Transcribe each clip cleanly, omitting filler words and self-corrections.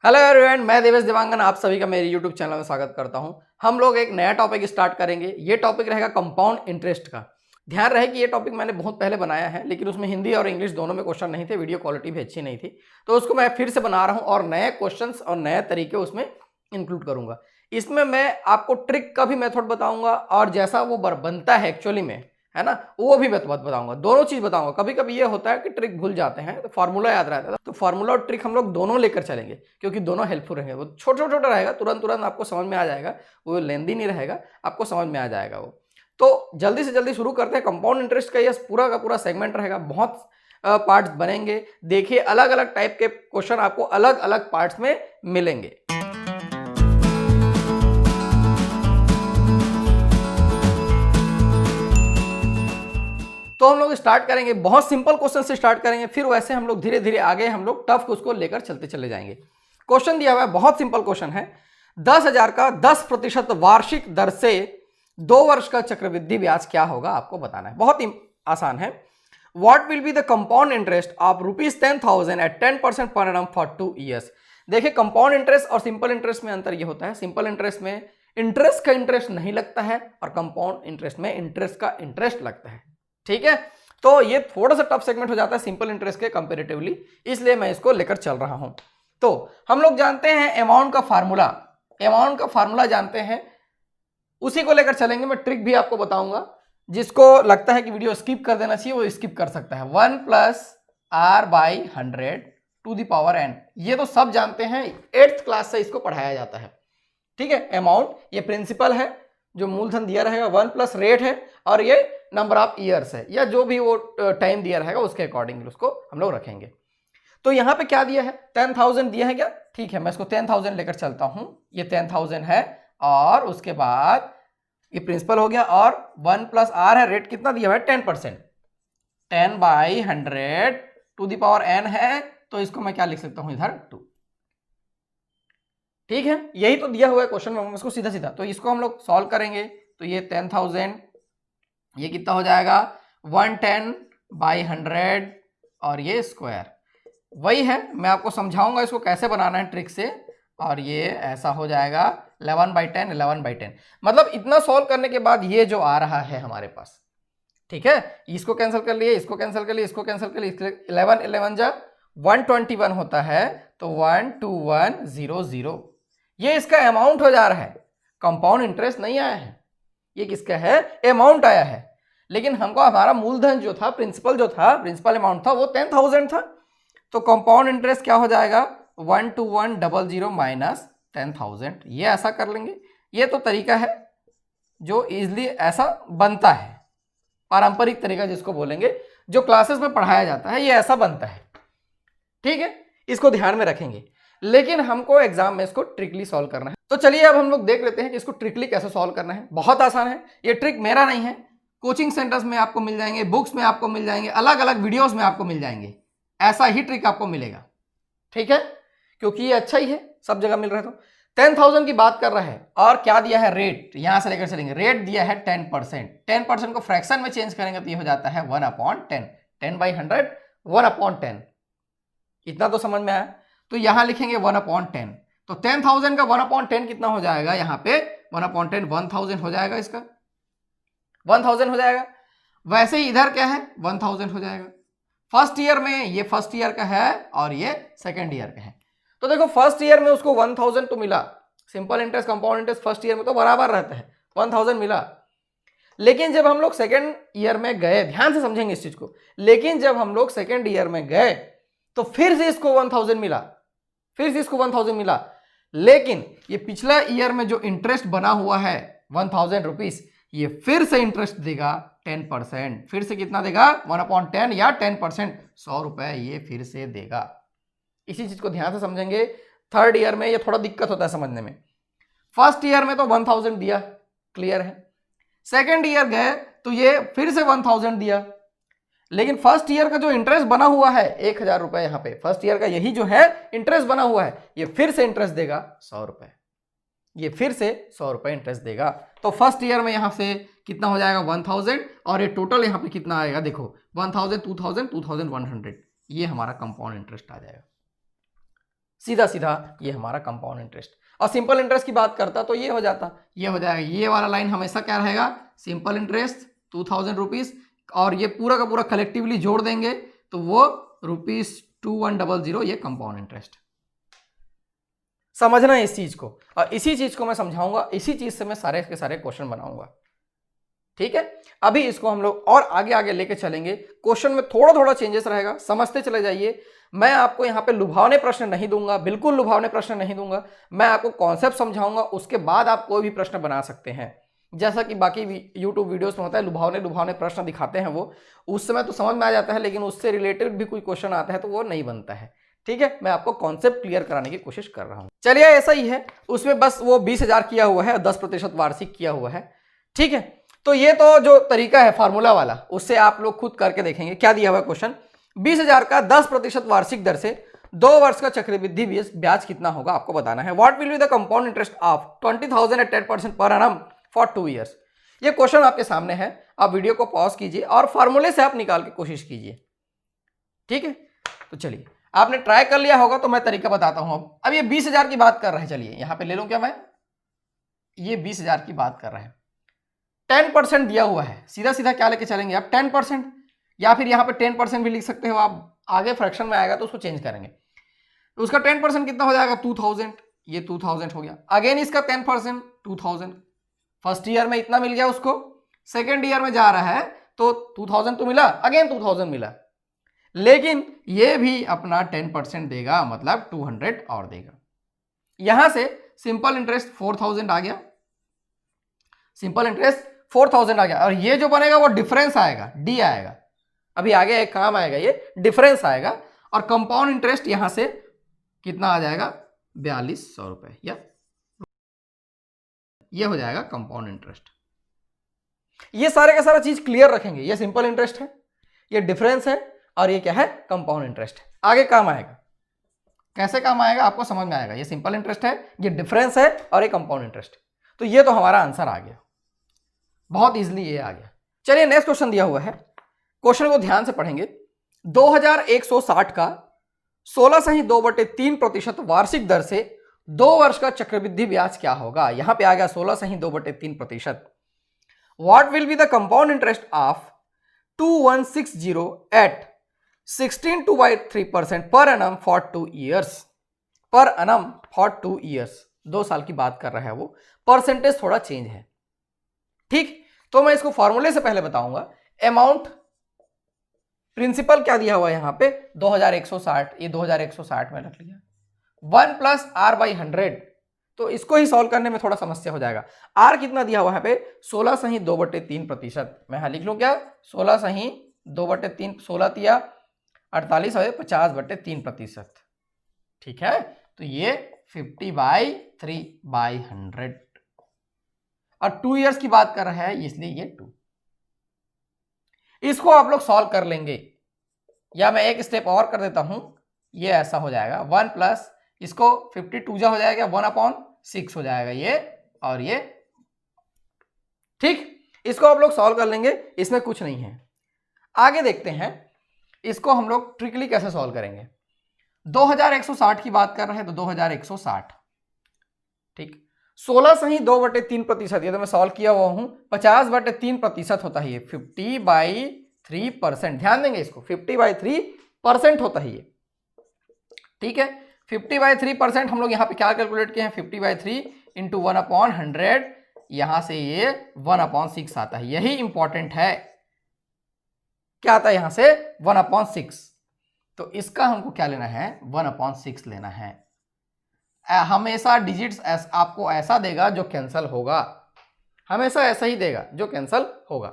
Hello everyone, मैं देवेश देवांगन आप सभी का मेरे यूट्यूब चैनल में स्वागत करता हूं। हम लोग एक नया टॉपिक स्टार्ट करेंगे। ये टॉपिक रहेगा कंपाउंड इंटरेस्ट का। ध्यान रहे कि ये टॉपिक मैंने बहुत पहले बनाया है, लेकिन उसमें हिंदी और इंग्लिश दोनों में क्वेश्चन नहीं थे, वीडियो क्वालिटी भी अच्छी नहीं थी, तो उसको मैं फिर से बना रहा हूँ और नए क्वेश्चन और नए तरीके उसमें इंक्लूड करूंगा। इसमें मैं आपको ट्रिक का भी मेथड बताऊंगा और जैसा वो बनता है एक्चुअली में, है ना, वो भी मैं बताऊंगा। दोनों चीज बताऊंगा। कभी कभी ये होता है कि ट्रिक भूल जाते हैं तो फार्मूला याद रहता है, तो फार्मूला और ट्रिक हम लोग दोनों लेकर चलेंगे क्योंकि दोनों हेल्पफुल रहेंगे। वो छोटा छोटा रहेगा, तुरंत तुरंत आपको समझ में आ जाएगा, वो लेंदी नहीं रहेगा, आपको समझ में आ जाएगा वो। तो जल्दी से जल्दी शुरू करते हैं। कंपाउंड इंटरेस्ट का ये पूरा का पूरा सेगमेंट रहेगा, बहुत पार्ट्स बनेंगे। देखिए, अलग अलग टाइप के क्वेश्चन आपको अलग अलग पार्ट्स में मिलेंगे। तो हम लोग स्टार्ट करेंगे, बहुत सिंपल क्वेश्चन से स्टार्ट करेंगे, फिर वैसे हम लोग धीरे धीरे आगे हम लोग टफ उसको लेकर चलते चले जाएंगे। क्वेश्चन दिया हुआ है, बहुत सिंपल क्वेश्चन है। 10,000 का 10% वार्षिक दर से 2 वर्ष का चक्रवृद्धि ब्याज क्या होगा, आपको बताना है। बहुत ही आसान है। What will be the compound interest of ₹10,000 at 10% per annum for 2 years. देखिए, कंपाउंड इंटरेस्ट और सिंपल इंटरेस्ट में अंतर यह होता है, सिंपल इंटरेस्ट में इंटरेस्ट का इंटरेस्ट नहीं लगता है और कंपाउंड इंटरेस्ट में इंटरेस्ट का इंटरेस्ट लगता है। ठीक है, तो ये थोड़ा सा टफ सेगमेंट हो जाता है सिंपल इंटरेस्ट के कंपैरेटिवली, इसलिए मैं इसको लेकर चल रहा हूं। तो हम लोग जानते हैं अमाउंट का फार्मूला जानते हैं, उसी को लेकर चलेंगे। मैं ट्रिक भी आपको बताऊंगा, जिसको लगता है कि वीडियो स्किप कर देना चाहिए वो स्किप कर सकता है। 1 + r/100 to the power n, ये तो सब जानते हैं, 8th क्लास से इसको पढ़ाया जाता है। ठीक है, अमाउंट ये प्रिंसिपल है, जो मूलधन दिया रहेगा, 1 + रेट है, और ये नंबर ऑफ ईयर्स है, या जो भी वो टाइम दिया रहेगा उसके अकॉर्डिंग उसको हम लोग रखेंगे। तो यहां पे क्या दिया है, 10,000 दिया है क्या? ठीक है, मैं इसको 10,000 लेकर चलता हूं। ये 10,000 है और उसके बाद ये प्रिंसिपल हो गया, और 1 + r है, रेट कितना दिया हुआ है 10%, 10/100 टू द पावर n है, तो इसको मैं क्या लिख सकता हूं इधर 2। ठीक है, यही तो दिया हुआ है क्वेश्चन में, इसको सीधा सीधा तो इसको हम लोग सॉल्व करेंगे। तो ये 10,000, ये कितना हो जाएगा 110/100 और ये स्क्वायर वही है। मैं आपको समझाऊंगा इसको कैसे बनाना है ट्रिक से, और ये ऐसा हो जाएगा 11/10 11/10। मतलब इतना सॉल्व करने के बाद ये जो आ रहा है हमारे पास, ठीक है, इसको कैंसिल कर लिए, इसको कैंसिल कर लिए, इसको कैंसिल कर लिए, 11 11 जा 121 होता है, तो 12100 ये इसका अमाउंट हो जा रहा है। कंपाउंड इंटरेस्ट नहीं आया है, ये किसका है, अमाउंट आया है। लेकिन हमको हमारा मूलधन जो था, प्रिंसिपल अमाउंट था, वो 10,000 था। तो कंपाउंड इंटरेस्ट क्या हो जाएगा 12100 माइनस 10,000, ये ऐसा कर लेंगे। ये तो तरीका है जो इजिली ऐसा बनता है, पारंपरिक तरीका जिसको बोलेंगे, जो क्लासेस में पढ़ाया जाता है, ये ऐसा बनता है। ठीक है, इसको ध्यान में रखेंगे, लेकिन हमको एग्जाम में इसको ट्रिकली सॉल्व करना है। तो चलिए अब हम लोग देख लेते हैं कि इसको ट्रिकली कैसे सॉल्व करना है। बहुत आसान है, ये ट्रिक मेरा नहीं है, कोचिंग सेंटर्स में आपको मिल जाएंगे, बुक्स में आपको मिल जाएंगे, अलग अलग वीडियोस में आपको मिल जाएंगे, ऐसा ही ट्रिक आपको मिलेगा। ठीक है, क्योंकि ये अच्छा ही है, सब जगह मिल रहा है। तो 10,000 की बात कर रहा है, और क्या दिया है, रेट, यहां से लेकर चलेंगे। रेट दिया है 10%, 10% को फ्रैक्शन में चेंज करेंगे तो ये हो जाता है 1/10, 10/100 1/10। इतना तो समझ में आया। तो यहां लिखेंगे 1/10, तो 10,000 का 1/10 कितना हो जाएगा, यहां पे 1/10 1000 हो जाएगा, इसका 1000 हो जाएगा। वैसे ही इधर क्या है 1000 हो जाएगा। फर्स्ट ईयर में ये फर्स्ट ईयर का है और ये सेकेंड ईयर का है। तो देखो, फर्स्ट ईयर में उसको 1000 तो मिला, simple interest compound interest first year में तो बराबर रहता है, 1000 मिला। लेकिन जब हम लोग सेकेंड ईयर में गए, ध्यान से समझेंगे इस चीज को, लेकिन जब हम लोग सेकेंड ईयर में गए तो फिर से इसको 1000 मिला, फिर से इसको 1000 मिला। लेकिन ये पिछला ईयर में जो इंटरेस्ट बना हुआ है 1000 रुपीज, ये फिर से इंटरेस्ट देगा 10%, फिर से कितना देगा 1/10 या 10%, 100 रुपए ये फिर से देगा। इसी चीज को ध्यान से समझेंगे। थर्ड ईयर में ये थोड़ा दिक्कत होता है समझने में। फर्स्ट ईयर में तो 1000 दिया, क्लियर है। सेकेंड ईयर गए तो ये फिर से 1000 दिया, लेकिन फर्स्ट ईयर का जो इंटरेस्ट बना हुआ है 1000 रुपए, यहां पे फर्स्ट ईयर का यही जो है इंटरेस्ट बना हुआ है, ये फिर से इंटरेस्ट देगा 100 रुपए, ये फिर से 100 रुपए इंटरेस्ट देगा। तो फर्स्ट ईयर में यहां से कितना हो जाएगा 1000, और ये टोटल यहां पे कितना आएगा, देखो 1000 2000 2100, ये हमारा कंपाउंड इंटरेस्ट आ जाएगा। सीधा सीधा ये हमारा कंपाउंड इंटरेस्ट। और सिंपल इंटरेस्ट की बात करता तो ये हो जाता, ये हो जाएगा, ये वाला लाइन हमेशा क्या रहेगा, सिंपल इंटरेस्ट 2000 रुपीज, और ये पूरा का पूरा कलेक्टिवली जोड़ देंगे तो वो ₹2100, ये कंपाउंड इंटरेस्ट। समझना है इस चीज को, और इसी चीज को मैं समझाऊंगा, इसी चीज से मैं सारे के सारे क्वेश्चन बनाऊंगा। ठीक है, अभी इसको हम लोग और आगे आगे लेके चलेंगे। क्वेश्चन में थोड़ा थोड़ा चेंजेस रहेगा, समझते चले जाइए। मैं आपको यहाँ पे लुभावने प्रश्न नहीं दूंगा, बिल्कुल लुभावने प्रश्न नहीं दूंगा। मैं आपको कॉन्सेप्ट समझाऊंगा, उसके बाद आप कोई भी प्रश्न बना सकते हैं। जैसा कि बाकी यूट्यूब वीडियोस में होता है, लुभावने प्रश्न दिखाते हैं वो, उस समय तो समझ में आ जाता है, लेकिन उससे रिलेटेड भी कोई क्वेश्चन आता है तो वो नहीं बनता है। ठीक है, मैं आपको कॉन्सेप्ट क्लियर कराने की कोशिश कर रहा हूं। चलिए, ऐसा ही है, उसमें बस वो 20,000 किया हुआ है, 10% वार्षिक किया हुआ है। ठीक है, तो ये तो जो तरीका है फार्मूला वाला, उससे आप लोग खुद करके देखेंगे। क्या दिया हुआ क्वेश्चन, 20,000 का 10% वार्षिक दर से 2 वर्ष का चक्रवृद्धि ब्याज कितना होगा आपको बताना है। What will be the compound interest of 20,000 at 10% per annum for 2 years. ये क्वेश्चन आपके सामने है, आप वीडियो को पॉज कीजिए और फार्मूले से आप निकाल के कोशिश कीजिए। ठीक है, तो चलिए, आपने ट्राई कर लिया होगा तो मैं तरीका बताता हूं। अब ये 20,000 की बात कर रहे हैं, चलिए यहां पे ले लूं क्या मैं, ये 20,000 की बात कर रहे हैं, 10% दिया हुआ है, सीधा सीधा क्या लेके चलेंगे आप, 10%, या फिर यहाँ पे 10% भी लिख सकते हो आप, आगे फ्रैक्शन में आएगा तो उसको चेंज करेंगे। तो उसका 10% कितना हो जाएगा, 2000, ये 2000 हो गया। अगेन इसका 10% 2000, फर्स्ट ईयर में इतना मिल गया उसको, सेकेंड ईयर में जा रहा है तो 2000 तो मिला, अगेन 2000 मिला, लेकिन ये भी अपना 10% देगा, मतलब 200 और देगा। यहां से सिंपल इंटरेस्ट 4000 आ गया, सिंपल इंटरेस्ट 4000 आ गया, और ये जो बनेगा वो डिफरेंस आएगा, डी आएगा, अभी आगे एक काम आएगा, ये डिफरेंस आएगा। और कंपाउंड इंटरेस्ट यहां से कितना आ जाएगा, 4200 रुपए, या ये हो जाएगा कंपाउंड इंटरेस्ट। ये सारे का सारा चीज क्लियर रखेंगे, ये सिंपल इंटरेस्ट है, ये डिफरेंस है, और ये क्या है, कंपाउंड इंटरेस्ट है। आगे काम आएगा, कैसे काम आएगा आपको समझ में आएगा। ये सिंपल इंटरेस्ट है, ये डिफरेंस है, और ये कंपाउंड इंटरेस्ट। तो ये तो हमारा आंसर आ गया, बहुत इजीली ये आ गया। चलिए, नेक्स्ट क्वेश्चन दिया हुआ है, क्वेश्चन को ध्यान से पढ़ेंगे। 2160 का 16.2/3% वार्षिक दर से 2 वर्ष का चक्रवृद्धि ब्याज क्या होगा। यहां पे आ गया 16.2/3%। What will be the compound interest of 2160 at 16.2/3% per annum for 2 years, per annum for 2 years, 2 साल की बात कर रहा है वो, परसेंटेज थोड़ा चेंज है। ठीक, तो मैं इसको फॉर्मूले से पहले बताऊंगा। अमाउंट, प्रिंसिपल क्या दिया हुआ है यहां पे, 2160, ये 2160 में रख लिया, 1 + r/100, तो इसको ही सॉल्व करने में थोड़ा समस्या हो जाएगा। r कितना दिया हुआ है पे, 16.2/3%। मैं यहां लिख लूं क्या, 16.2/3, 16 तिया 48 है, 50/3%। ठीक है, तो ये 50/3/100, और 2 ईयर्स की बात कर रहा है इसलिए ये 2। इसको आप लोग सॉल्व कर लेंगे, या मैं एक स्टेप और कर देता हूं, ये ऐसा हो जाएगा 1 प्लस इसको 52 जा हो जाएगा, 1/6 हो जाएगा ये, और ये। ठीक, इसको आप लोग सॉल्व कर लेंगे, इसमें कुछ नहीं है। आगे देखते हैं इसको हम लोग ट्रिकली कैसे सॉल्व करेंगे। 2160 की बात कर रहे हैं तो 2160, ठीक, 16.2/3%, ये तो मैं सॉल्व किया हुआ हूं, 50/3% होता है ये, 50/3%। ध्यान देंगे इसको, 50/3% होता है ये। ठीक है, 50/3% हम लोग यहाँ पे क्या कैलकुलेट किए हैं, 50/3 इंटू 1/100, यहां से ये 1/6 आता है, यही इंपॉर्टेंट है। क्या आता है यहां से, 1/6, तो इसका हमको क्या लेना है, 1/6 लेना है। हमेशा डिजिट्स आपको ऐसा देगा जो कैंसल होगा, हमेशा ऐसा ही देगा जो कैंसल होगा।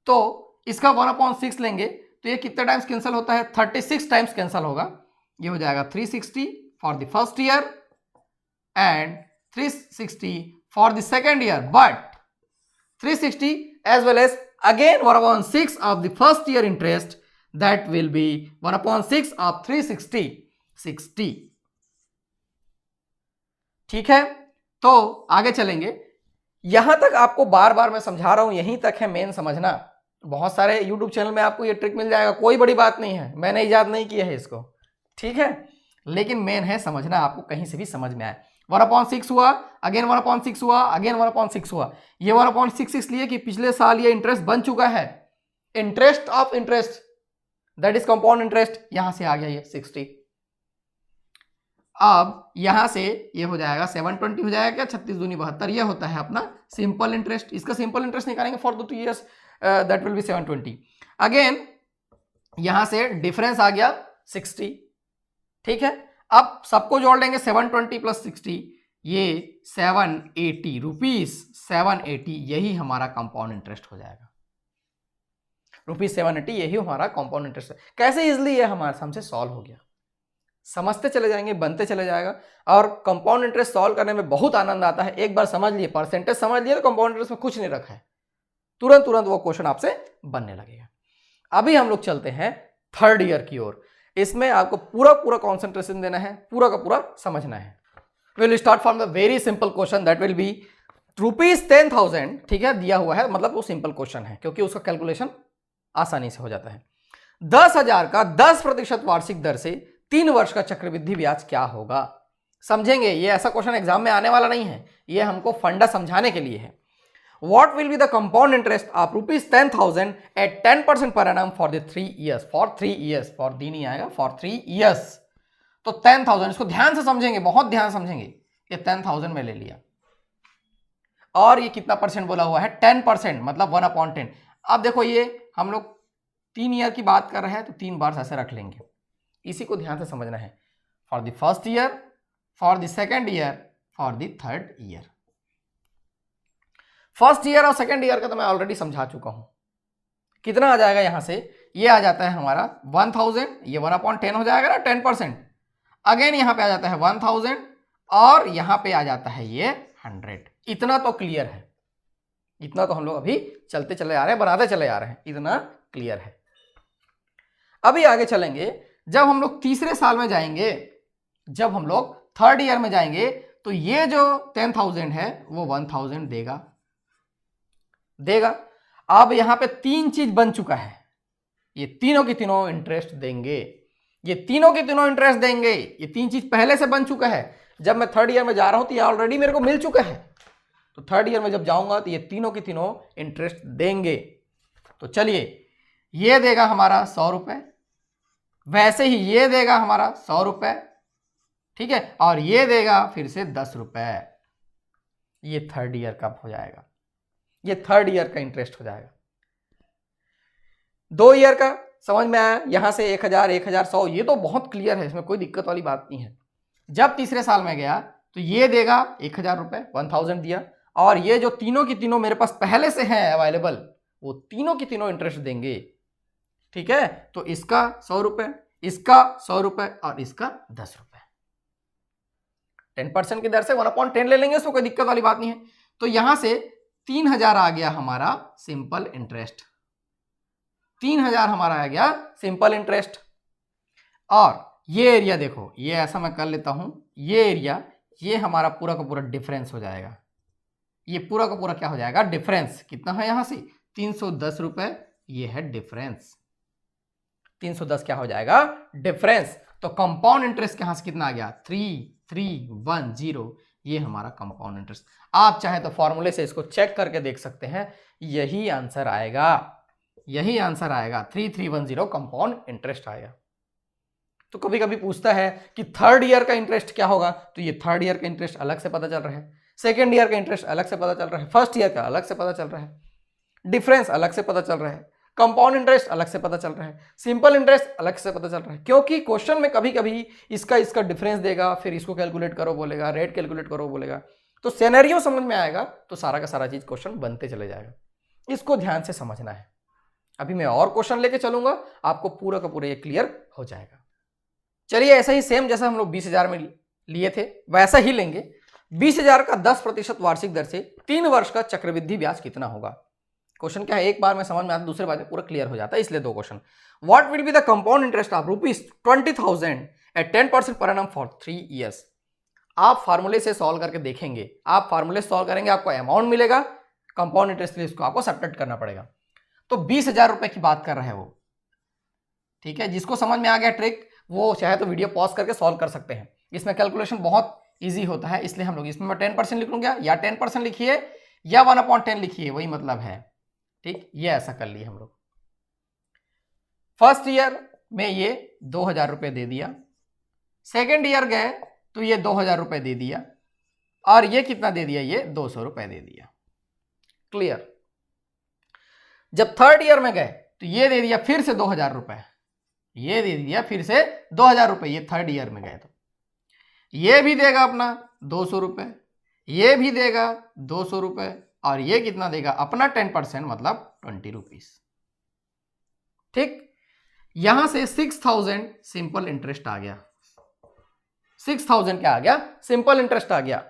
तो इसका 1/6 लेंगे तो ये कितने टाइम्स कैंसिल होता है, 36 टाइम्स कैंसिल होगा। ये हो जाएगा 360 for the first year and 360 for the second year, but 360 as well as again 1/6 of the first year interest, that will be 1/6 of 360, 60। ठीक है, तो आगे चलेंगे। यहां तक आपको बार बार मैं समझा रहा हूं, यहीं तक है मेन समझना। बहुत सारे YouTube चैनल में आपको ये ट्रिक मिल जाएगा, कोई बड़ी बात नहीं है, मैंने इजाद नहीं किया है इसको। ठीक है, लेकिन मेन है समझना, आपको कहीं से भी समझ में आए। 1/6 हुआ, अगेन 1/6 हुआ, अगेन 1/6 हुआ। ये 1/6 इसलिए कि पिछले साल ये इंटरेस्ट बन चुका है, interest of interest, that is compound interest. यहां से आ गया ये 60। अब यहां से ये हो जाएगा 720 हो जाएगा क्या, 36 दूनी 72, ये होता है अपना सिंपल इंटरेस्ट। इसका सिंपल इंटरेस्ट निकालेंगे for the 2 years, that will B 720। Again यहां से डिफरेंस आ गया 60, ठीक है। अब सबको जोड़ लेंगे, 720 प्लस 60, ये 780 रुपीज, 780 यही हमारा कंपाउंड इंटरेस्ट हो जाएगा, रुपीज 780 यही हमारा कंपाउंड इंटरेस्ट है। कैसे इजिली ये हमारे हमसे सॉल्व हो गया, समझते चले जाएंगे, बनते चले जाएगा। और कंपाउंड इंटरेस्ट सॉल्व करने में बहुत आनंद आता है। एक बार समझ लिए, परसेंटेज समझ लिए, तो कंपाउंड इंटरेस्ट में कुछ नहीं रखा है, तुरंत तुरंत वो क्वेश्चन आपसे बनने लगेगा। अभी हम लोग चलते हैं थर्ड ईयर की ओर। इसमें आपको पूरा पूरा कॉन्सेंट्रेशन देना है, पूरा का पूरा समझना है। Will start from the very simple question, that will B ₹10,000, ठीक है, दिया हुआ है, मतलब वो सिंपल क्वेश्चन है क्योंकि उसका कैलकुलेशन आसानी से हो जाता है। 10,000 का 10% वार्षिक दर से 3 वर्ष का चक्रवृद्धि ब्याज क्या होगा, समझेंगे। ये ऐसा क्वेश्चन एग्जाम में आने वाला नहीं है, ये हमको फंडा समझाने के लिए है। What will be the compound interest of ₹10,000 at 10% per annum for the 3 years? For 3 years, for दी नहीं आएगा, for 3 years। तो 10,000, इसको ध्यान से समझेंगे, बहुत ध्यान समझेंगे। ये 10,000 में ले लिया, और ये कितना परसेंट बोला हुआ है, 10%, मतलब 1/10। अब देखो ये हम लोग 3 ईयर की बात कर रहे हैं, तो 3 बार ऐसे रख लेंगे, इसी को ध्यान से समझना है। For the first year, for the second year, for the third year. First year और सेकेंड ईयर का तो मैं ऑलरेडी समझा चुका हूं। कितना आ जाएगा यहां से, ये आ जाता है हमारा 1000, ये 1/10 हो जाएगा ना, 10%। अगेन यहां पे आ जाता है 1000, और यहां पे आ जाता है ये 100। इतना तो क्लियर है, इतना तो हम लोग अभी चलते चले आ रहे हैं, बनाते चले आ रहे हैं, इतना क्लियर है। अभी आगे चलेंगे, जब हम लोग तीसरे साल में जाएंगे, जब हम लोग थर्ड ईयर में जाएंगे, तो ये जो 10,000 है वो 1000 देगा। अब यहां पे 3 चीज बन चुका है, ये तीनों की तीनों इंटरेस्ट देंगे, ये तीनों की तीनों इंटरेस्ट देंगे। ये 3 चीज पहले से बन चुका है, जब मैं थर्ड ईयर में जा रहा हूं तो ये ऑलरेडी मेरे को मिल चुका है, तो थर्ड ईयर में जब जाऊंगा तो ये तीनों की तीनों इंटरेस्ट देंगे। तो चलिए, ये देगा हमारा 100 रुपए, वैसे ही ये देगा हमारा 100 रुपए, ठीक है, और ये देगा फिर से 10 रुपए। ये थर्ड ईयर का हो जाएगा, ये थर्ड ईयर का इंटरेस्ट हो जाएगा। 2 ईयर का समझ में आया, यहां से 1000, 1100, ये तो बहुत क्लियर है, इसमें कोई दिक्कत वाली बात नहीं है। जब तीसरे साल में गया तो ये देगा 1000 रुपए, 1000 दिया, और ये जो तीनों की तीनों मेरे पास पहले से है अवेलेबल, वो तीनों की तीनों इंटरेस्ट देंगे, ठीक है। तो इसका 100 रुपए, इसका 100 रुपए, और इसका 10 रुपए। 10% की दर से 1/10 ले लेंगे, उसमें कोई दिक्कत वाली बात नहीं है। तो यहां से 3000 आ गया हमारा सिंपल इंटरेस्ट, 3000 हमारा आ गया सिंपल इंटरेस्ट। और ये एरिया देखो, ये ऐसा मैं कर लेता हूं, ये एरिया, ये हमारा पूरा का पूरा डिफरेंस हो जाएगा। ये पूरा का पूरा क्या हो जाएगा, डिफरेंस। कितना है यहां से 310 रुपए, ये है डिफरेंस। 310 क्या हो जाएगा, डिफरेंस। तो कंपाउंड इंटरेस्ट यहां से कितना आ गया, 3310, ये हमारा कंपाउंड इंटरेस्ट। आप चाहे तो फॉर्मूले से इसको चेक करके देख सकते हैं, यही आंसर आएगा, यही आंसर आएगा, 3310 कंपाउंड इंटरेस्ट आएगा। तो कभी कभी पूछता है कि थर्ड ईयर का इंटरेस्ट क्या होगा, तो ये थर्ड ईयर का इंटरेस्ट अलग से पता चल रहा है, सेकेंड ईयर का इंटरेस्ट अलग से पता चल रहा है, फर्स्ट ईयर का अलग से पता चल रहा है, डिफरेंस अलग से पता चल रहा है, कंपाउंड इंटरेस्ट अलग से पता चल रहा है, सिंपल इंटरेस्ट अलग से पता चल रहा है। क्योंकि क्वेश्चन में कभी कभी इसका डिफरेंस देगा, फिर इसको कैलकुलेट करो बोलेगा, रेट कैलकुलेट करो बोलेगा, तो सिनेरियो समझ में आएगा तो सारा का सारा चीज क्वेश्चन बनते चले जाएगा। इसको ध्यान से समझना है। अभी मैं और क्वेश्चन लेके चलूंगा, आपको पूरा का पूरा ये क्लियर हो जाएगा। चलिए, ऐसा ही सेम जैसा हम लोग 20,000 में लिए थे वैसा ही लेंगे। 20,000 का 10% वार्षिक दर से 3 वर्ष का चक्रवृद्धि ब्याज कितना होगा। क्वेश्चन क्या है, एक बार में समझ में आता, दूसरे बार में पूरा क्लियर हो जाता है, इसलिए 2 question. What will be the compound interest of ₹20,000 at 10% per annum for 3 years. आप फार्मूले से सॉल्व करके देखेंगे, आप फार्मूले से सॉल्व करेंगे, आपको अमाउंट मिलेगा, कंपाउंड इंटरेस्ट के लिए इसको आपको सब्ट्रैक्ट करना पड़ेगा। तो 20,000 रुपए की बात कर रहे हैं वो, ठीक है। जिसको समझ में आ गया ट्रिक, वो चाहे तो वीडियो पॉज करके सॉल्व कर सकते हैं। इसमें कैलकुलेशन बहुत ईजी होता है, इसलिए हम लोग इसमें मैं 10% लिख लूँगा, या 10% लिखिए या 1/10 लिखिए, वही मतलब है। ठीक, ये ऐसा कर लिए हम लोग। फर्स्ट ईयर में ये 2000 रुपये दे दिया, सेकेंड ईयर गए तो ये 2000 रुपये दे दिया, और ये कितना दे दिया, ये 200 रुपये दे दिया। क्लियर। जब थर्ड ईयर में गए तो ये दे दिया फिर से 2000 रुपये, ये दे दिया फिर से 2000 रुपये, ये थर्ड ईयर में गए तो ये भी देगा अपना 200 रुपये, ये भी देगा 200 रुपये, और ये कितना देगा अपना 10% मतलब 20 रुपीज। ठीक, यहां से 6000 सिंपल इंटरेस्ट आ गया, 6000 क्या आ गया, सिंपल इंटरेस्ट आ गया।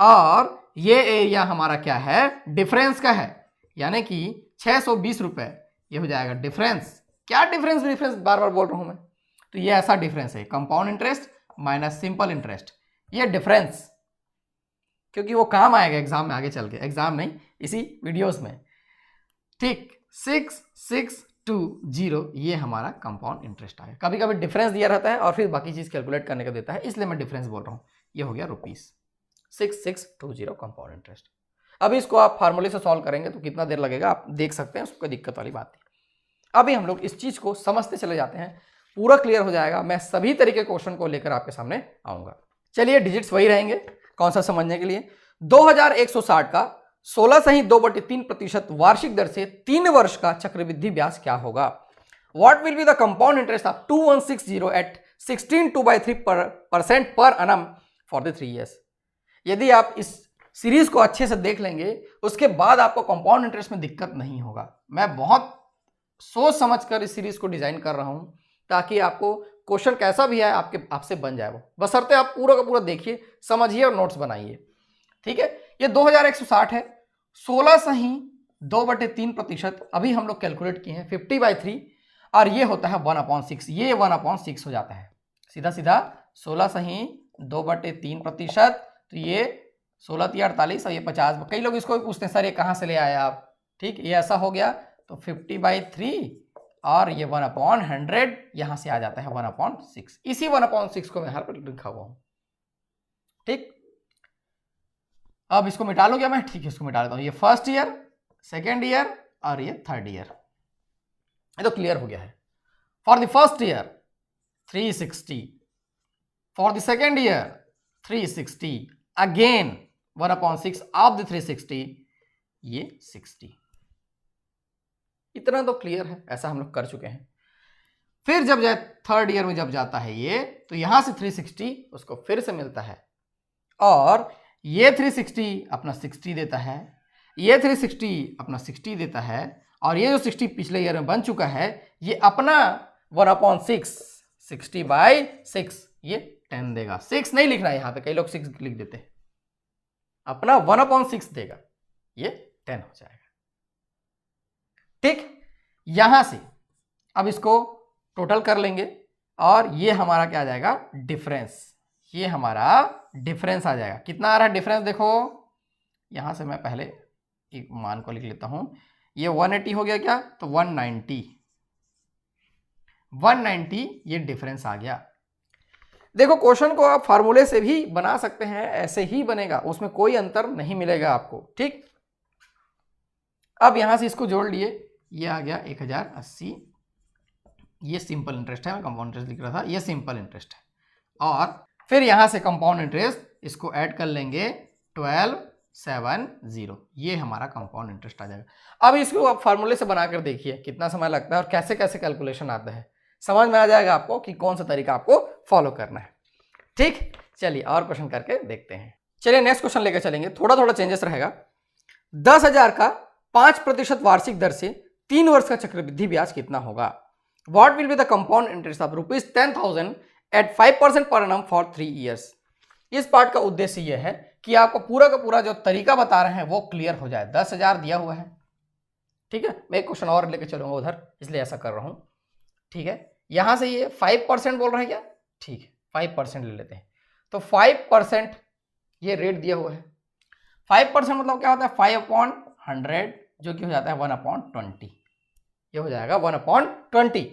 और ये एरिया हमारा क्या है, डिफरेंस का है, यानी कि 620 रुपये ये हो जाएगा डिफरेंस। क्या डिफरेंस, डिफरेंस बार बार बोल रहा हूं मैं, तो ये ऐसा डिफरेंस है, compound interest minus simple interest, ये डिफरेंस, क्योंकि वो काम आएगा एग्जाम में आगे चल के, एग्जाम नहीं इसी वीडियोस में। ठीक, 6620 ये हमारा कंपाउंड इंटरेस्ट आएगा। कभी कभी डिफरेंस दिया रहता है और फिर बाकी चीज कैलकुलेट करने का देता है, इसलिए मैं डिफरेंस बोल रहा हूँ। ये हो गया रुपीस 6620 कंपाउंड इंटरेस्ट। अभी इसको आप फार्मूले से सॉल्व करेंगे तो कितना देर लगेगा आप देख सकते हैं, उसको कोई दिक्कत वाली बात नहीं। अभी हम लोग इस चीज को समझते चले जाते हैं, पूरा क्लियर हो जाएगा। मैं सभी तरीके क्वेश्चन को लेकर आपके सामने आऊंगा। चलिए, डिजिट्स वही रहेंगे, कौन सा समझने के लिए। 2160 का 16.2/3% वार्षिक दर से 3 वर्ष का चक्रवृद्धि ब्याज क्या होगा? What will be the compound interest of 2160 at 16.2/3% per annum for the 3 years। यदि आप इस सीरीज को अच्छे से देख लेंगे उसके बाद आपको कंपाउंड इंटरेस्ट में दिक्कत नहीं होगा। मैं बहुत सोच समझकर इस सीरीज को डिजाइन कर रहा हूं ताकि आपको क्वेश्चन कैसा भी है आपसे बन जाए वो, बशर्ते आप पूरा का पूरा देखिए, समझिए और नोट्स बनाइए। ठीक है, ये 2160 है, 16.2/3%। अभी हम लोग कैलकुलेट किए हैं 50/3, और ये होता है 1/6, ये 1/6 हो जाता है सीधा सीधा। 16.2/3%, तो ये 16×3 = 48 और ये 50। कई लोग इसको भी पूछते हैं सर ये कहाँ से ले आए आप। ठीक, ये ऐसा हो गया तो 50/3 और ये 1/100 यहां से आ जाता है 1/6। इसी 1/6 को मैं हर पर लिखा हुआ हूं। ठीक, अब इसको मिटा लो क्या मैं? ठीक है, इसको मिटा लेता हूं। ये फर्स्ट ईयर, सेकेंड ईयर और ये थर्ड ईयर, ये तो क्लियर हो गया है। For the first year 360, for the second year 360, again 1/6 of the 360, ये 60। इतना तो क्लियर है, ऐसा हम लोग कर चुके हैं। फिर जब जाए थर्ड ईयर में जब जाता है ये, तो यहां से 360 उसको फिर से मिलता है, और ये 360 अपना 60 देता है, ये 360 अपना 60 देता है, और ये जो 60 पिछले ईयर में बन चुका है ये अपना 1/6, 60/6 ये 10 देगा। 6 नहीं लिखना है यहाँ पे, कई लोग 6 लिख देते हैं, अपना 1/6 देगा, ये 10 हो जाएगा। ठीक, यहां से अब इसको टोटल कर लेंगे और ये हमारा क्या आ जाएगा, डिफरेंस। ये हमारा डिफरेंस आ जाएगा। कितना आ रहा है डिफरेंस देखो, यहां से मैं पहले एक मान को लिख लेता हूं। ये 180 हो गया क्या, तो 190 ये डिफरेंस आ गया। देखो क्वेश्चन को आप फार्मूले से भी बना सकते हैं, ऐसे ही बनेगा, उसमें कोई अंतर नहीं मिलेगा आपको। ठीक, अब यहां से इसको जोड़ लिए, ये आ गया 1080। ये सिंपल इंटरेस्ट है, मैं कंपाउंड इंटरेस्ट लिख रहा था, ये सिंपल इंटरेस्ट है। और फिर यहां से कंपाउंड इंटरेस्ट इसको ऐड कर लेंगे 1270, ये हमारा कंपाउंड इंटरेस्ट आ जाएगा। अब इसको आप फार्मूले से बनाकर देखिए कितना समय लगता है और कैसे कैसे कैलकुलेशन आता है, समझ में आ जाएगा आपको कि कौन सा तरीका आपको फॉलो करना है। ठीक, चलिए और क्वेश्चन करके देखते हैं। चलिए नेक्स्ट क्वेश्चन लेकर चलेंगे, थोड़ा थोड़ा चेंजेस रहेगा। 10,000 का 5% वार्षिक दर से 3 वर्ष का चक्रवृद्धि ब्याज कितना होगा? What will be the compound interest of ₹10,000 at 5% per annum for 3 years। इस पार्ट का उद्देश्य यह है कि आपको पूरा का पूरा जो तरीका बता रहे हैं वो क्लियर हो जाए। 10,000 दिया हुआ है, ठीक है, मैं एक क्वेश्चन और लेके चलूंगा उधर, इसलिए ऐसा कर रहा हूं। ठीक है, यहां से ये 5% बोल रहे हैं क्या, ठीक है 5% ले लेते हैं। तो 5% ये रेट दिया हुआ है। 5% मतलब क्या होता है, 5/100 जो कि हो जाता है 1/20, ये हो जाएगा 1/20।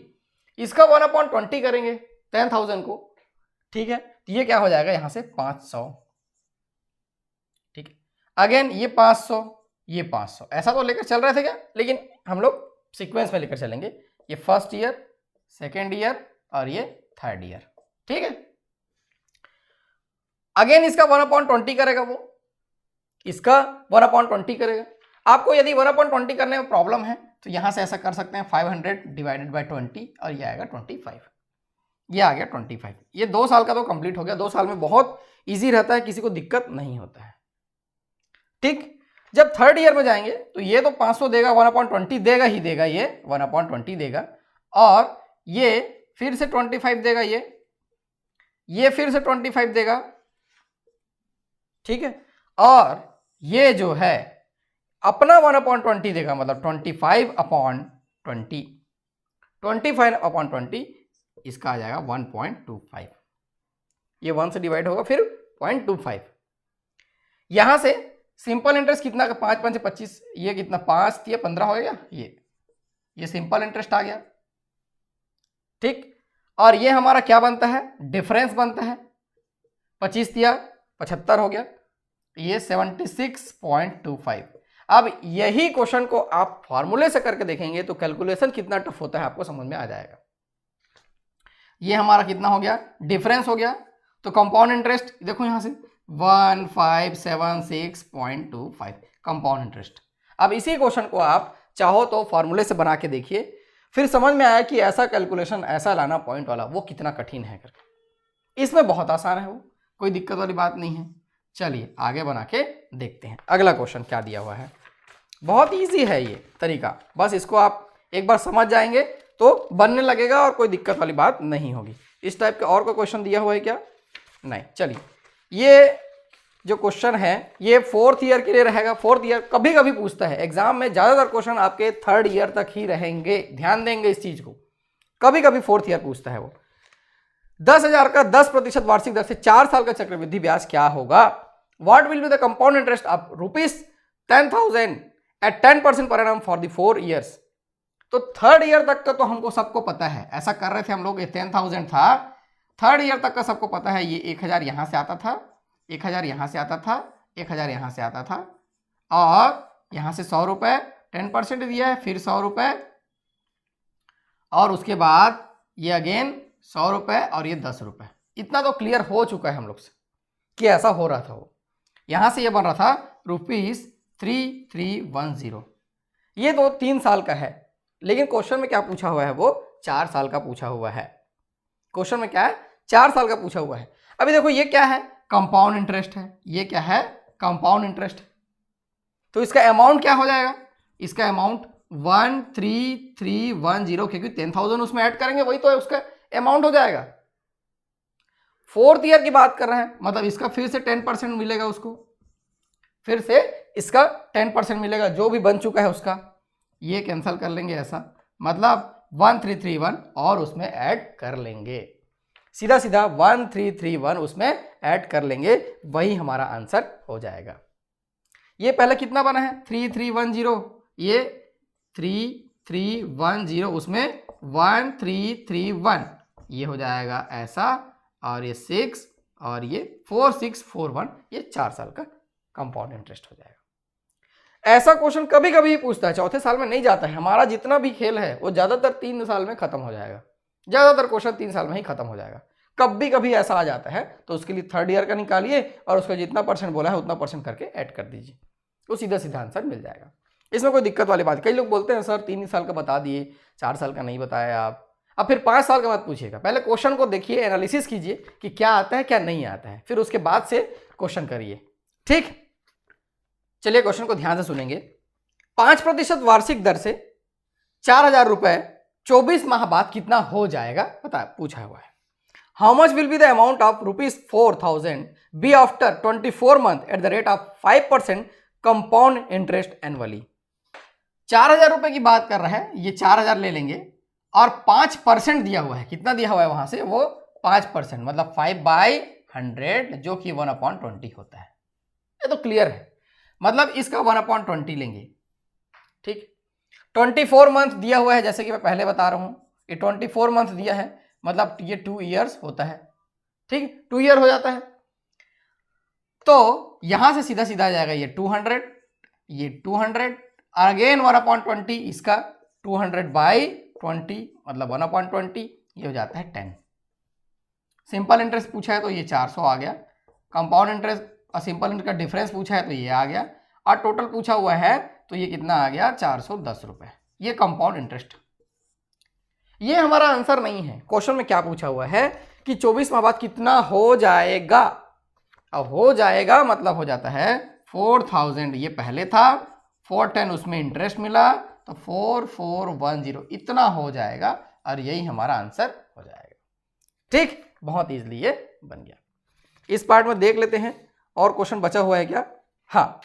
इसका 1/20 करेंगे 10,000 को, ठीक है। तो ये क्या हो जाएगा यहाँ से 500, ठीक है। अगेन ये 500, ये 500, ऐसा तो लेकर चल रहे थे क्या, लेकिन हम लोग सीक्वेंस में लेकर चलेंगे। ये फर्स्ट ईयर, सेकेंड ईयर और ये थर्ड ईयर, ठीक है। अगेन इसका 1/20 करेगा वो, इसका 1/20 करेगा। आपको यदि 1/20 करने में प्रॉब्लम है तो यहां से ऐसा कर सकते हैं 500 डिवाइडेड बाय 20 और ये आएगा 25, ये आ गया 25। ये 2 साल का तो कंप्लीट हो गया। 2 साल में बहुत इजी रहता है, किसी को दिक्कत नहीं होता है, ठीक। जब थर्ड ईयर में जाएंगे तो ये तो 500 देगा, 1/20 देगा ही देगा, ये 1/20 देगा और ये फिर से 25 देगा, ये फिर से 25 देगा, ठीक है। और ये जो है अपना 1/20 देगा, मतलब 25/20, 25/20 इसका आ जाएगा 1.25। ये 1 से डिवाइड होगा फिर 0.25। यहां से सिंपल इंटरेस्ट कितना का, 5 5 से 25, ये कितना 5 3 15 हो गया, ये सिंपल इंटरेस्ट आ गया, ठीक। और ये हमारा क्या बनता है, डिफरेंस बनता है, 25 3 75 हो गया, ये 76.25। अब यही क्वेश्चन को आप फॉर्मूले से करके देखेंगे तो कैलकुलेशन कितना टफ होता है आपको समझ में आ जाएगा। ये हमारा कितना हो गया, डिफरेंस हो गया। तो कंपाउंड इंटरेस्ट देखो यहां से 1576.25 कंपाउंड इंटरेस्ट। अब इसी क्वेश्चन को आप चाहो तो फॉर्मूले से बना के देखिए, फिर समझ में आया कि ऐसा कैलकुलेशन ऐसा लाना पॉइंट वाला वो कितना कठिन है करके। इसमें बहुत आसान है, वो कोई दिक्कत वाली बात नहीं है। चलिए आगे बना के देखते हैं। अगला क्वेश्चन क्या दिया हुआ है, बहुत इजी है ये तरीका, बस इसको आप एक बार समझ जाएंगे तो बनने लगेगा और कोई दिक्कत वाली बात नहीं होगी। इस टाइप का और कोई क्वेश्चन दिया हुआ है क्या, नहीं। चलिए ये जो क्वेश्चन है ये 4th ईयर के लिए रहेगा। 4th ईयर कभी कभी पूछता है एग्जाम में, ज्यादातर क्वेश्चन आपके 3rd ईयर तक ही रहेंगे, ध्यान देंगे इस चीज को। कभी कभी 4th ईयर पूछता है वो। 10,000 का 10% वार्षिक दर से 4 साल का चक्रवृद्धि ब्याज क्या होगा। What will be the compound interest of ₹10,000 at 10% per annum for the 4 years. तो 3rd ईयर तक का तो हमको सबको पता है, ऐसा कर रहे थे हम लोग। ये 10,000 था, 3rd ईयर तक का सबको पता है। ये 1,000 यहां से आता था, 1,000 यहां से आता था, 1,000 यहां से आता था और यहां से 100 रुपए 10% दिया है, फिर 100 रुपए और उसके बाद ये अगेन 100 रुपए और ये 10 रुपए। इतना तो क्लियर हो चुका है हम लोग से कि ऐसा हो रहा था। वो यहां से ये बन रहा था ₹3310। ये तो 3 साल का है, लेकिन क्वेश्चन में क्या पूछा हुआ है, वो 4 साल का पूछा हुआ है। क्वेश्चन में क्या है, 4 साल का पूछा हुआ है। अभी देखो ये क्या है, कंपाउंड इंटरेस्ट है। ये क्या है, कंपाउंड इंटरेस्ट। तो इसका अमाउंट क्या हो जाएगा, इसका अमाउंट 13310, क्योंकि 10,000 उसमें ऐड करेंगे वही तो है उसका अमाउंट हो जाएगा। 4th ईयर की बात कर रहे हैं, मतलब इसका फिर से 10% मिलेगा उसको, फिर से इसका 10% मिलेगा जो भी बन चुका है उसका। ये कैंसिल कर लेंगे ऐसा, मतलब 1331 और उसमें ऐड कर लेंगे, सीधा सीधा 1331 उसमें ऐड कर लेंगे, वही हमारा आंसर हो जाएगा। ये पहले कितना बना है 3310, ये 3310 उसमें 1331, ये हो जाएगा ऐसा, और ये 6 और ये 4641, ये 4 साल का कंपाउंड इंटरेस्ट हो जाएगा। ऐसा क्वेश्चन कभी कभी पूछता है, चौथे साल में नहीं जाता है। हमारा जितना भी खेल है वो ज्यादातर 3 साल में खत्म हो जाएगा, ज्यादातर क्वेश्चन 3 साल में ही खत्म हो जाएगा। कभी कभी ऐसा आ जाता है तो उसके लिए 3rd ईयर का निकालिए और उसका जितना परसेंट बोला है उतना परसेंट करके ऐड कर दीजिए, तो सीधा सीधा आंसर मिल जाएगा। इसमें कोई दिक्कत वाली बात। कई लोग बोलते हैं सर 3 साल का बता दिए, 4 साल का नहीं बताया आप, अब फिर 5 साल के बाद पूछिएगा। पहले क्वेश्चन को देखिए, एनालिसिस कीजिए कि क्या आता है क्या नहीं आता है, फिर उसके बाद से क्वेश्चन करिए, ठीक। चलिए क्वेश्चन को ध्यान से सुनेंगे। 5% वार्षिक दर से 4,000 रुपए 24 माह बाद कितना हो जाएगा, बता पूछा हुआ है। How much will be the amount of ₹4,000 be after 24 month at the rate of 5% compound interest annually. 4,000 रुपए की बात कर रहे हैं, ये 4,000 ले लेंगे और 5% दिया हुआ है। कितना दिया हुआ है वहां से, वो 5%, मतलब 5/100 जो कि 1/20 होता है। ये तो क्लियर है, मतलब इसका 1/20 लेंगे, ठीक। 24 मंथ दिया हुआ है, जैसे कि मैं पहले बता रहा हूं, ये 24 मंथ दिया है, मतलब ये 2 ईयर्स होता है, ठीक, 2 ईयर हो जाता है। तो यहां से सीधा सीधा आ जाएगा ये 200, ये 200, अगेन 1/20, इसका 200/20 मतलब 1/20, ये हो जाता है 10। सिंपल इंटरेस्ट पूछा है तो ये 400 आ गया, कंपाउंड इंटरेस्ट और सिंपल इंटरेस्ट का डिफरेंस पूछा है तो ये आ गया, और टोटल पूछा हुआ है तो ये कितना आ गया 410 रुपए। ये कंपाउंड इंटरेस्ट। ये हमारा आंसर नहीं है। क्वेश्चन में क्या पूछा हुआ है कि 24 माह बाद कितना हो जाएगा। अब हो जाएगा मतलब हो जाता है 4000, ये पहले था, 410 उसमें इंटरेस्ट मिला तो 4410 इतना हो जाएगा, और यही हमारा आंसर हो जाएगा। ठीक, बहुत इजीली ये बन गया। इस पार्ट में देख लेते हैं और क्वेश्चन बचा हुआ है क्या। हाँ,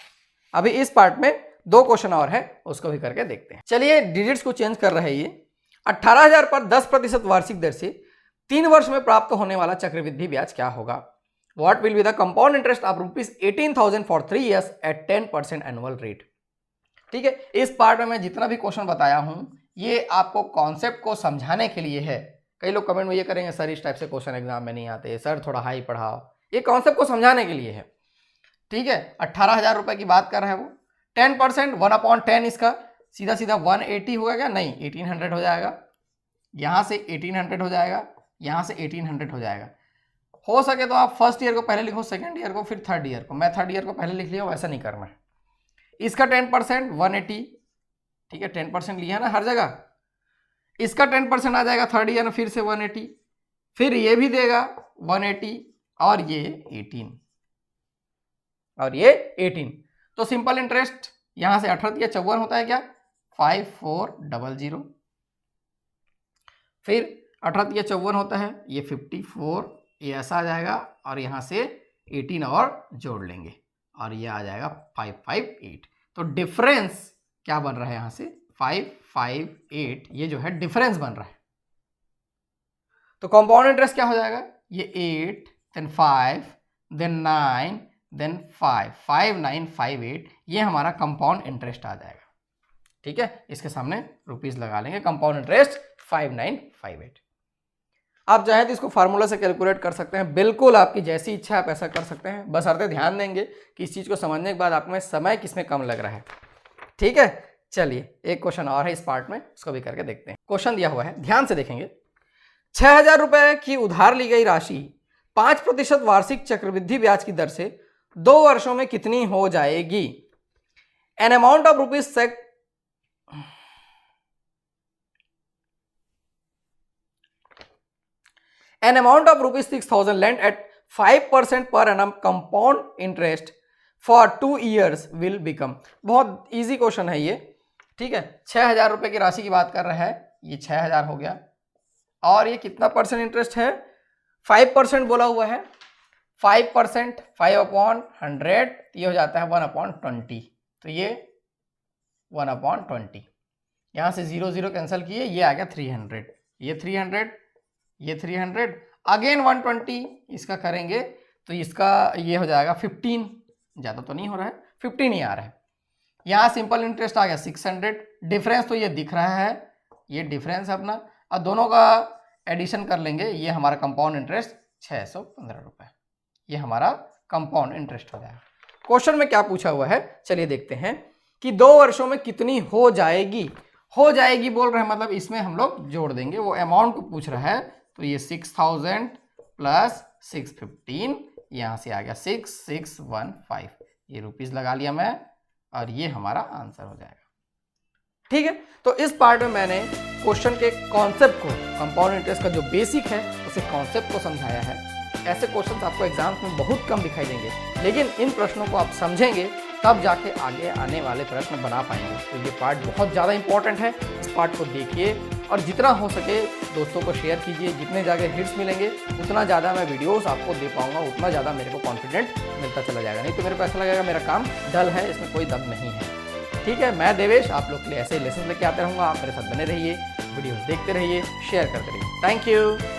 अभी इस पार्ट में 2 क्वेश्चन और है, उसको भी करके देखते हैं। चलिए डिजिट्स को चेंज कर रहे हैं। ये 18,000 पर 10% वार्षिक दर से 3 वर्ष में प्राप्त होने वाला चक्रवृद्धि ब्याज क्या होगा। What will be the compound interest of ₹18,000 for 3 years at 10% annual rate. ठीक है, इस पार्ट में मैं जितना भी क्वेश्चन बताया हूं ये आपको कॉन्सेप्ट को समझाने के लिए है। कई लोग कमेंट में ये करेंगे सर इस टाइप से क्वेश्चन एग्जाम में नहीं आते, सर थोड़ा हाई पढ़ाओ। ये कॉन्सेप्ट को समझाने के लिए है। ठीक है, 18,000 रुपए की बात कर रहे हैं वो, 10% 1/10, इसका सीधा सीधा 180 होगा क्या, नहीं 1800 हो जाएगा, यहां से 1800 हो जाएगा, यहां से 1800 हो जाएगा। हो सके तो आप फर्स्ट ईयर को पहले लिखो, सेकंड ईयर को फिर थर्ड ईयर को। मैं थर्ड ईयर को पहले लिख लिया, वैसा नहीं करना है। इसका 10% 180, ठीक है, 10% लिया ना हर जगह। इसका 10% आ जाएगा थर्ड ईयर में, फिर से 180, फिर ये भी देगा 180, और ये 18, और ये 18। तो सिंपल इंटरेस्ट यहां से 18 या 54 होता है क्या, 5400, फिर 18 या 54 होता है ये 54, ये ऐसा आ जाएगा, और यहां से 18 और जोड़ लेंगे और ये आ जाएगा 558। तो डिफरेंस क्या बन रहा है यहां से 558, ये जो है डिफरेंस बन रहा है। तो कंपाउंड इंटरेस्ट क्या हो जाएगा, ये 8 देन 5 देन 9 देन 5, 5958, ये हमारा कंपाउंड इंटरेस्ट आ जाएगा। ठीक है, इसके सामने रुपीस लगा लेंगे, कंपाउंड इंटरेस्ट 5958। आप चाहे तो इसको फार्मूला से कैलकुलेट कर सकते हैं, बिल्कुल आपकी जैसी इच्छा आप ऐसा कर सकते हैं, बस अर्थे ध्यान देंगे कि इस चीज को समझने के बाद आप में समय किसमें कम लग रहा है। ठीक है, चलिए एक क्वेश्चन और है इस पार्ट में, उसको भी करके देखते हैं। क्वेश्चन दिया हुआ है, ध्यान से देखेंगे। 6,000 रुपए की उधार ली गई राशि 5% वार्षिक चक्रवृद्धि ब्याज की दर से 2 वर्षों में कितनी हो जाएगी। An amount of rupees An amount of ₹6,000 lent at 5% per annum compound interest for 2 years will become। बहुत इजी क्वेश्चन है ये। ठीक है, 6,000 रुपए की राशि की बात कर रहा है, ये 6,000 हो गया, और ये कितना परसेंट इंटरेस्ट है, 5% बोला हुआ है। 5%, 5/100, ये हो जाता है 1/20, तो ये 1/20, यहाँ से 0 0 कैंसिल किए, ये आ गया 300, ये 300, ये 300, अगेन 120, इसका करेंगे तो इसका ये हो जाएगा 15, ज़्यादा तो नहीं हो रहा है, 15 ही आ रहा है। यहाँ सिंपल इंटरेस्ट आ गया 600, डिफरेंस तो ये दिख रहा है, ये डिफरेंस है अपना, और दोनों का एडिशन कर लेंगे, ये हमारा कंपाउंड इंटरेस्ट 615 रुपये, ये हमारा कंपाउंड इंटरेस्ट हो जाएगा। क्वेश्चन में क्या पूछा हुआ है, चलिए देखते हैं कि 2 वर्षों में कितनी हो जाएगी। हो जाएगी बोल रहे हैं, मतलब इसमें हम लोग जोड़ देंगे, वो अमाउंट को पूछ रहा है, तो ये 6,000 प्लस 615, यहाँ से आ गया 6615, ये रुपीस लगा लिया मैं, और ये हमारा आंसर हो जाएगा। ठीक है, तो इस पार्ट में मैंने क्वेश्चन के कॉन्सेप्ट को, कंपाउंड इंटरेस्ट का जो बेसिक है उसे कॉन्सेप्ट को समझाया है। ऐसे क्वेश्चंस आपको एग्जाम्स में बहुत कम दिखाई देंगे, लेकिन इन प्रश्नों को आप समझेंगे तब जाके आगे आने वाले प्रश्न बना पाएंगे। तो ये पार्ट बहुत ज़्यादा इंपॉर्टेंट है, इस पार्ट को देखिए और जितना हो सके दोस्तों को शेयर कीजिए। जितने ज़्यादा हिट्स मिलेंगे उतना ज़्यादा मैं वीडियोस आपको दे पाऊंगा, उतना ज़्यादा मेरे को कॉन्फिडेंट मिलता चला जाएगा। नहीं तो मेरे को ऐसा लगेगा मेरा काम डल है, इसमें कोई दम नहीं है। ठीक है, मैं देवेश आप लोग के लिए ऐसे लेसन लेके आते रहूँगा। आप मेरे साथ बने रहिए, वीडियोस देखते रहिए, शेयर करते रहिए। Thank you.